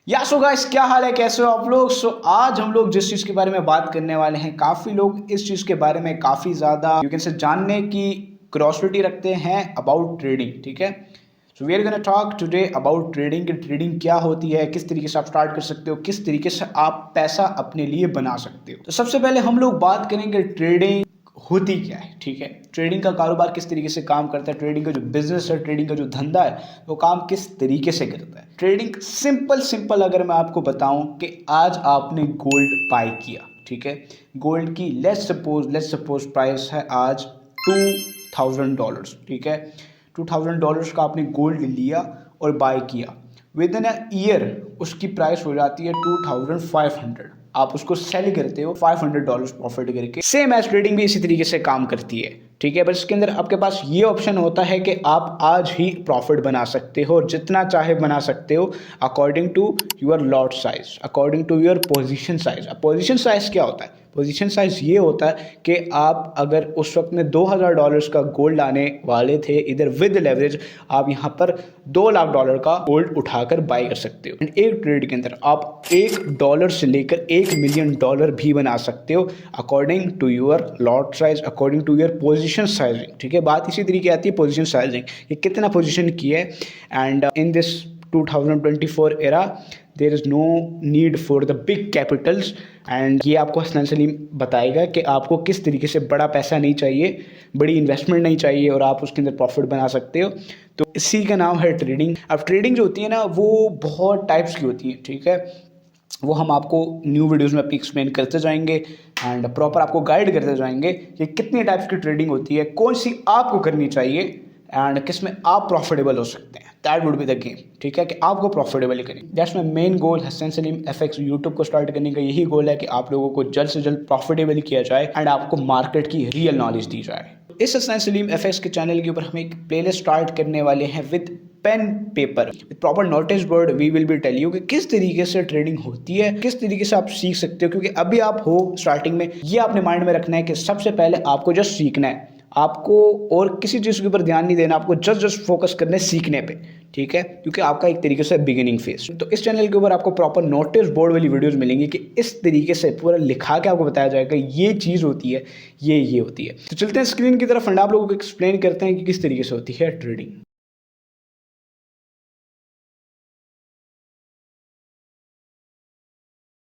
या so guys, क्या हाल है, कैसे हो आप लोग। आज हम लोग जिस चीज़ के बारे में बात करने वाले हैं, काफ़ी लोग इस चीज़ के बारे में काफ़ी ज़्यादा यू कैन से जानने की क्यूरियोसिटी रखते हैं अबाउट ट्रेडिंग। ठीक है, so we are gonna talk today about trading कि ट्रेडिंग क्या होती है, किस तरीके से आप स्टार्ट कर सकते हो, किस तरीके से आप पैसा अपने लिए बना सकते हो। तो सबसे पहले हम लोग बात करेंगे ट्रेडिंग होती क्या है। ठीक है, ट्रेडिंग का कारोबार किस तरीके से काम करता है, ट्रेडिंग का जो बिजनेस है, ट्रेडिंग का जो धंधा है, वो काम किस तरीके से करता है। ट्रेडिंग सिंपल सिंपल अगर मैं आपको बताऊं कि आज आपने गोल्ड बाय किया। ठीक है, गोल्ड की लेट्स सपोज प्राइस है आज $2000। ठीक है, $2000 का आपने गोल्ड लिया और बाय किया। विद इन अ ईयर उसकी प्राइस हो जाती है 2500। आप उसको सेल करते हो $500 प्रॉफिट करके। सेम एज ट्रेडिंग भी इसी तरीके से काम करती है। ठीक है, बस इसके अंदर आपके पास ये ऑप्शन होता है कि आप आज ही प्रॉफिट बना सकते हो और जितना चाहे बना सकते हो according to your lot size, according to your position size. अब पोजीशन साइज क्या होता है? पोजीशन साइज ये होता है कि आप अगर उस वक्त में $2000 का गोल्ड लाने वाले थे इधर विद लेवरेज, आप यहाँ पर $2 लाख का गोल्ड उठाकर बाय कर सकते हो। एंड एक ट्रेड के अंदर आप $1 से लेकर $1 मिलियन भी बना सकते हो according to your lot size, according to your position sizing. ठीक है, बात इसी तरीके आती है पोजीशन साइजिंग, ये कितना पोजीशन किया है। And in this 2024 era there is no need for the big capitals। And ये आपको हसनैन सलीम बताएगा कि आपको किस तरीके से बड़ा पैसा नहीं चाहिए, बड़ी इन्वेस्टमेंट नहीं चाहिए और आप उसके अंदर प्रॉफिट बना सकते हो। तो इसी का नाम है ट्रेडिंग। अब ट्रेडिंग जो होती है ना, वो बहुत टाइप्स की होती है। ठीक है, वो हम आपको न्यू वीडियोज़ में अपनी एक्सप्लेन करते जाएंगे एंड प्रॉपर आपको गाइड करते जाएंगे कि कितनी टाइप्स की ट्रेडिंग होती है, कौन सी आपको करनी चाहिए एंड किस में आप प्रॉफिटेबल हो सकते हैं। That would be the game. ठीक है, कि आपको प्रॉफिटेबल करें। That's my main goal. Hasan Salim FX YouTube को स्टार्ट करने का यही गोल है कि आप लोगों को जल्द से जल्द प्रॉफिटेबल किया जाए एंड आपको मार्केट की रियल नॉलेज दी जाए। इस हसन सलीम एफएक्स के चैनल के ऊपर हम एक प्लेलिस्ट स्टार्ट करने वाले हैं with pen paper, with proper notice board. We will be tell you कि किस तरीके से ट्रेडिंग होती है, किस तरीके से आप सीख सकते हो। क्योंकि अभी आप हो स्टार्टिंग में, ये आपने माइंड में रखना है कि सबसे पहले आपको जस्ट सीखना है, आपको और किसी चीज़ के ऊपर ध्यान नहीं देना, आपको जस्ट फोकस करना है सीखने पे। ठीक है, क्योंकि आपका एक तरीके से बिगिनिंग फेज। तो इस चैनल के ऊपर आपको प्रॉपर नोटिस बोर्ड वाली वीडियोस मिलेंगी कि इस तरीके से पूरा लिखा के आपको बताया जाएगा ये चीज़ होती है, ये होती है। तो चलते हैं स्क्रीन की तरफ एंड आप लोगों को एक्सप्लेन करते हैं कि किस तरीके से होती है ट्रेडिंग।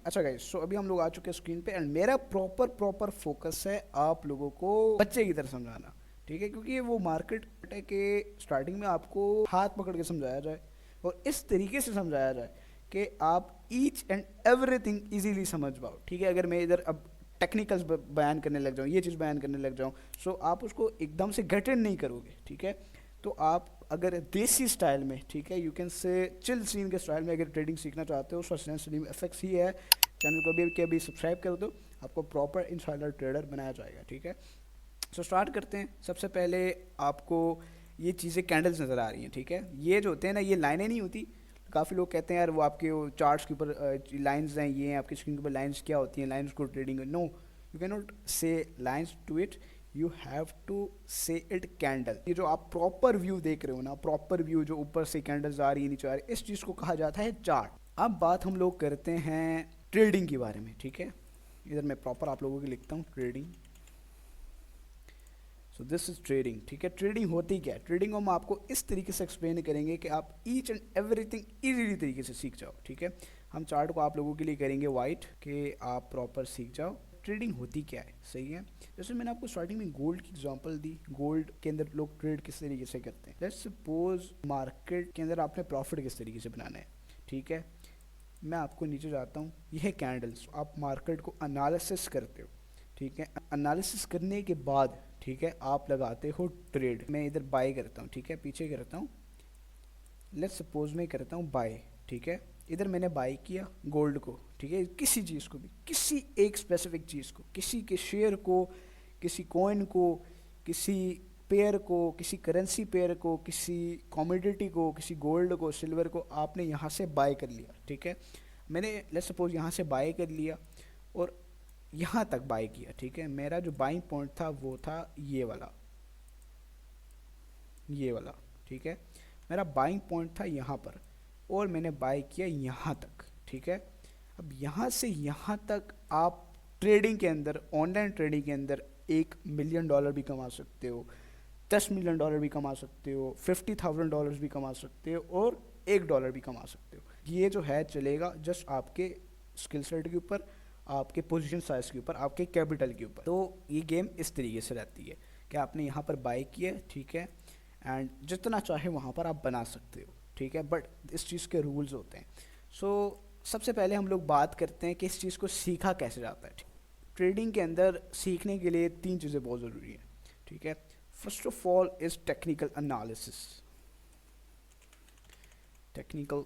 अच्छा गाइस, सो अभी हम लोग आ चुके हैं स्क्रीन पे एंड मेरा प्रॉपर फोकस है आप लोगों को बच्चे की तरह समझाना। ठीक है, क्योंकि ये वो मार्केट है कि स्टार्टिंग में आपको हाथ पकड़ के समझाया जाए और इस तरीके से समझाया जाए कि आप ईच एंड एवरीथिंग इजीली समझ पाओ। ठीक है, अगर मैं इधर अब टेक्निकल्स बयान करने लग जाऊँ, ये चीज़ बयान करने लग जाऊँ, सो आप उसको एकदम से गेट इन नहीं करोगे। ठीक है, तो आप अगर देसी स्टाइल में, ठीक है, you can say chill scene के स्टाइल में अगर ट्रेडिंग सीखना चाहते हो, हसन सलीम एफएक्स ही है। चैनल को अभी के अभी सब्सक्राइब कर दो, आपको प्रॉपर इनसाइडर ट्रेडर बनाया जाएगा। ठीक है, सो स्टार्ट करते हैं। सबसे पहले आपको ये चीज़ें कैंडल्स नज़र आ रही हैं। ठीक है, ये जो होते हैं ना, ये लाइनें नहीं होती। काफ़ी लोग कहते हैं यार वो आपके चार्ट्स के ऊपर लाइंस हैं, ये हैं आपकी स्क्रीन के ऊपर लाइंस, क्या होती हैं लाइंस को trading? No, you can not say lines to it, you have to say it candle. ये जो आप प्रॉपर व्यू देख रहे हो ना, प्रॉपर व्यू जो ऊपर से कैंडल्स आ रही है नीचे आ रही है, इस चीज़ को कहा जाता है चार्ट। अब बात हम लोग करते हैं ट्रेडिंग के बारे में। ठीक है, इधर मैं प्रॉपर आप लोगों की लिखता हूँ trading. So this is trading. ठीक है, ट्रेडिंग होती क्या है? ट्रेडिंग को हम आपको इस तरीके से एक्सप्लेन करेंगे कि आप ईच एंड एवरीथिंग इजीली तरीके से सीख जाओ। ठीक है, हम चार्ट को आप लोगों के लिए करेंगे वाइट कि आप प्रॉपर सीख जाओ ट्रेडिंग होती क्या है। सही है, जैसे मैंने आपको स्टार्टिंग में गोल्ड की एग्जांपल दी, गोल्ड के अंदर लोग ट्रेड किस तरीके से करते हैं। लेट्स सपोज मार्केट के अंदर आपने प्रॉफिट किस तरीके से बनाना है। ठीक है, मैं आपको नीचे जाता हूँ, यह है कैंडल्स। आप मार्केट को एनालिसिस करते हो। ठीक है, एनालिसिस करने के बाद, ठीक है, आप लगाते हो ट्रेड। मैं इधर बाय करता हूँ, ठीक है, पीछे करता हूँ, लेट्स सपोज मैं करता हूँ बाय। ठीक है, इधर मैंने बाय किया गोल्ड को। ठीक है, किसी चीज़ को भी, किसी एक स्पेसिफिक चीज़ को, किसी के शेयर को, किसी कॉइन को, किसी पेयर को, किसी करेंसी पेयर को, किसी कमोडिटी को, किसी गोल्ड को, सिल्वर को आपने यहाँ से बाय कर लिया। ठीक है, मैंने लेट्स सपोज यहाँ से बाय कर लिया और यहाँ तक बाय किया। ठीक है, मेरा जो बाइंग पॉइंट था वो था ये वाला, ये वाला। ठीक है, मेरा बाइंग पॉइंट था यहाँ पर। और मैंने बाय किया यहाँ तक, ठीक है। अब यहाँ से यहाँ तक आप ट्रेडिंग के अंदर, ऑनलाइन ट्रेडिंग के अंदर $1 मिलियन भी कमा सकते हो, $10 मिलियन भी कमा सकते हो, $50,000 भी कमा सकते हो, और $1 भी कमा सकते हो। ये जो है चलेगा जस्ट आपके स्किल सेट के ऊपर, आपके पोजीशन साइज के ऊपर, आपके कैपिटल के ऊपर। तो ये गेम इस तरीके से रहती है कि आपने यहाँ पर बाय किया, ठीक है, एंड जितना चाहे वहाँ पर आप बना सकते हो, ठीक है, बट इस चीज़ के रूल्स होते हैं। सो सबसे पहले हम लोग बात करते हैं कि इस चीज़ को सीखा कैसे जाता है। ट्रेडिंग के अंदर सीखने के लिए 3 चीज़ें बहुत ज़रूरी हैं, ठीक है। First of all is technical analysis. Technical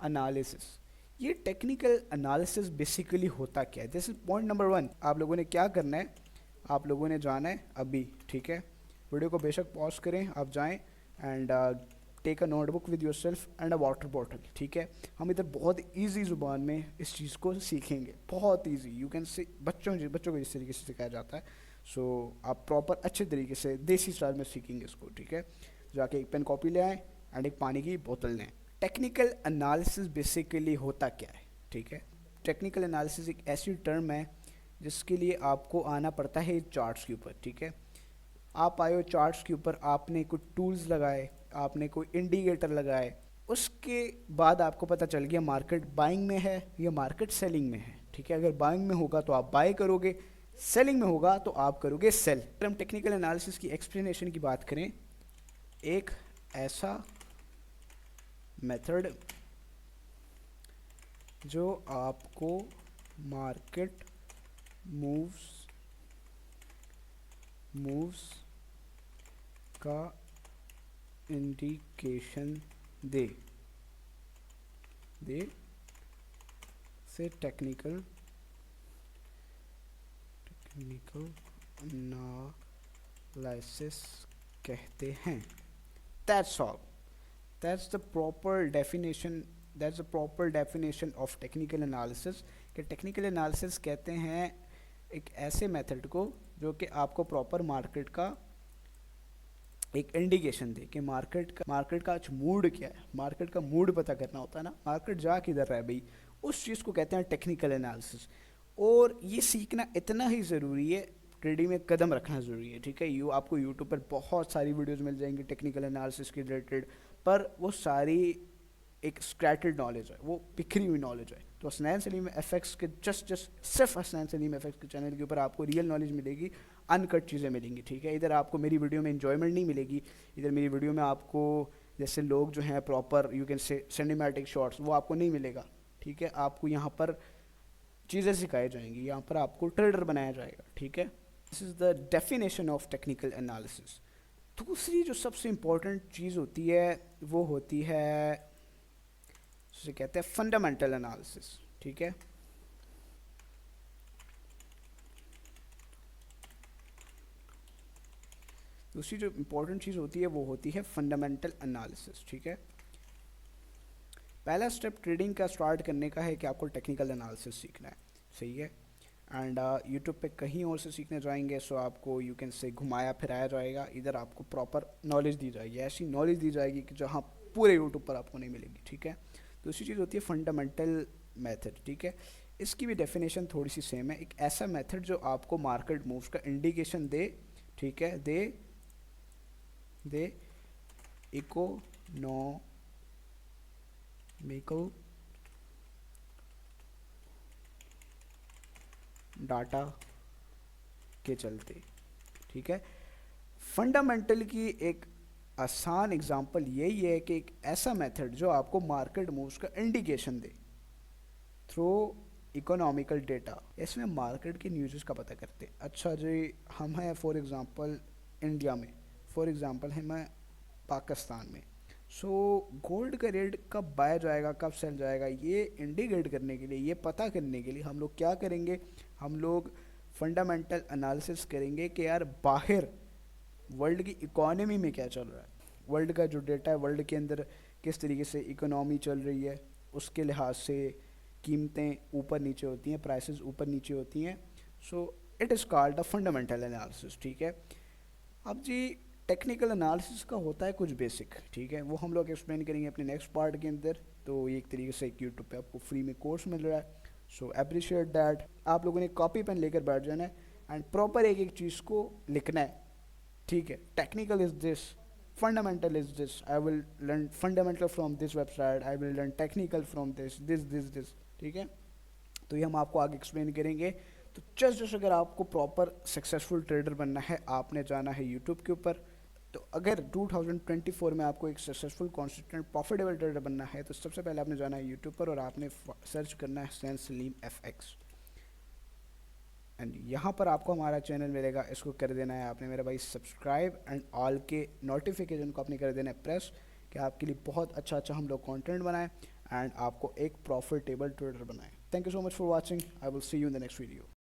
analysis. ये टेक्निकल एनालिसिस बेसिकली होता क्या है? This is point number 1। आप लोगों ने क्या करना है, आप लोगों ने जाना है अभी, ठीक है, वीडियो को बेशक पॉज करें, आप जाएं and take a notebook with yourself and a water bottle, ठीक है। हम इधर बहुत ईजी ज़ुबान में इस चीज़ को सीखेंगे, बहुत ईजी, यू कैन से बच्चों को जिस तरीके से सिखाया जाता है। सो आप प्रॉपर अच्छे तरीके से देसी स्टाइल में सीखेंगे इसको, ठीक है। जाके एक पेन कॉपी ले आएँ एंड एक पानी की बोतल लें। टेक्निकल एनालिसिस बेसिकली होता क्या है, ठीक है। टेक्निकल एनालिसिस एक ऐसी टर्म है जिसके लिए आपको आना पड़ता है चार्ट्स के ऊपर, ठीक है। आप आए हो चार्ट्स के ऊपर, आपने कुछ टूल्स लगाए, आपने कोई इंडिकेटर लगाए, उसके बाद आपको पता चल गया मार्केट बाइंग में है या मार्केट सेलिंग में है, ठीक है। अगर बाइंग में होगा तो आप बाय करोगे, सेलिंग में होगा तो आप करोगे सेल। अगर हम टेक्निकल एनालिसिस की एक्सप्लेनेशन की बात करें, एक ऐसा मेथड जो आपको मार्केट मूव्स का इंडिकेशन दे से टेक्निकल एनालिसिस कहते हैं। That's all, that's the proper definition of technical analysis. कि टेक्निकल एनालिसिस कहते हैं एक ऐसे मेथड को जो कि आपको प्रॉपर मार्केट का एक इंडिकेशन दे कि मार्केट का आज मूड क्या है, मार्केट का मूड पता करना होता है ना, मार्केट जा किधर रहा है भाई, उस चीज़ को कहते हैं टेक्निकल एनालिसिस। और ये सीखना इतना ही ज़रूरी है, ट्रेडिंग में कदम रखना ज़रूरी है, ठीक है। आपको यूट्यूब पर बहुत सारी वीडियोज़ मिल जाएंगी टेक्निकल एनालिसिस के रिलेटेड, पर वो सारी एक स्क्रैटेड नॉलेज है, वो बिखरी हुई नॉलेज है। तो हसनैन सलीम एफएक्स के सिर्फ हसनैन सलीम एफएक्स के चैनल के ऊपर आपको रियल नॉलेज मिलेगी, अनकट चीज़ें मिलेंगी, ठीक है। इधर आपको मेरी वीडियो में इन्जॉयमेंट नहीं मिलेगी, इधर मेरी वीडियो में आपको जैसे लोग जो हैं प्रॉपर यू कैन से सिनेमैटिक शॉट्स, वो आपको नहीं मिलेगा, ठीक है। आपको यहाँ पर चीज़ें सिखाई जाएंगी, यहाँ पर आपको ट्रेडर बनाया जाएगा, ठीक है। This is the definition of technical analysis. दूसरी जो सबसे इम्पोर्टेंट चीज़ होती है वो होती है, जिसे कहते हैं फंडामेंटल एनालिसिस, ठीक है। दूसरी जो इम्पोर्टेंट चीज़ होती है वो होती है फंडामेंटल एनालिसिस, ठीक है। पहला स्टेप ट्रेडिंग का स्टार्ट करने का है कि आपको टेक्निकल एनालिसिस सीखना है, सही है। एंड यूट्यूब पे कहीं और से सीखने जाएंगे सो आपको यू कैन से घुमाया फिराया जाएगा, इधर आपको प्रॉपर नॉलेज दी जाएगी, ऐसी नॉलेज दी जाएगी कि जहाँ पूरे यूट्यूब पर आपको नहीं मिलेगी, ठीक है। दूसरी चीज़ होती है फंडामेंटल मेथड, ठीक है। इसकी भी डेफिनेशन थोड़ी सी सेम है, एक ऐसा मेथड जो आपको मार्केट मूव्स का इंडिकेशन दे, ठीक है, दे इकोनॉमिकल डाटा के चलते, ठीक है। फंडामेंटल की एक आसान एग्जांपल यही है कि एक ऐसा मेथड जो आपको मार्केट मूव्स का इंडिकेशन दे थ्रू इकोनॉमिकल डेटा। इसमें मार्केट के न्यूज़ का पता करते हैं। अच्छा जी, हम हैं फॉर एग्जांपल इंडिया में, फॉर एग्जांपल है मैं पाकिस्तान में। सो गोल्ड का रेट कब बाय जाएगा, कब सेल जाएगा, ये इंडिकेट करने के लिए, ये पता करने के लिए हम लोग क्या करेंगे, हम लोग फंडामेंटल एनालिसिस करेंगे कि यार बाहर वर्ल्ड की इकोनॉमी में क्या चल रहा है, वर्ल्ड का जो डेटा है, वर्ल्ड के अंदर किस तरीके से इकोनॉमी चल रही है, उसके लिहाज से कीमतें ऊपर नीचे होती हैं, प्राइसेस ऊपर नीचे होती हैं। So it is called the fundamental analysis, ठीक है। अब जी टेक्निकल एनालिसिस का होता है कुछ बेसिक, ठीक है, वो हम लोग एक्सप्लेन करेंगे अपने नेक्स्ट पार्ट के अंदर। तो ये एक तरीके से एक यूट्यूब पे आपको फ्री में कोर्स मिल रहा है, सो अप्रिशिएट दैट। आप लोगों ने कॉपी पेन लेकर बैठ जाना है एंड प्रॉपर एक एक चीज़ को लिखना है, ठीक है। Technical is this, fundamental is this, I will learn fundamental from this website, I will learn technical from this, ठीक है। तो ये हम आपको आगे एक्सप्लेन करेंगे। तो जस्ट अगर आपको प्रॉपर सक्सेसफुल ट्रेडर बनना है, आपने जाना है यूट्यूब के ऊपर। तो अगर 2024 में आपको एक सक्सेसफुल कॉन्सिस्टेंट प्रॉफिटेबल ट्रेडर बनना है, तो सबसे पहले आपने जाना है यूट्यूब पर और आपने सर्च करना है सैन सलीम FX। एंड यहाँ पर आपको हमारा चैनल मिलेगा, इसको कर देना है आपने मेरा भाई सब्सक्राइब एंड ऑल के नोटिफिकेशन को आपने कर देना है प्रेस, कि आपके लिए बहुत अच्छा हम लोग कंटेंट बनाएं एंड आपको एक प्रॉफिटेबल ट्रेडर बनाएं। Thank you so much for watching, I will see you in the next video.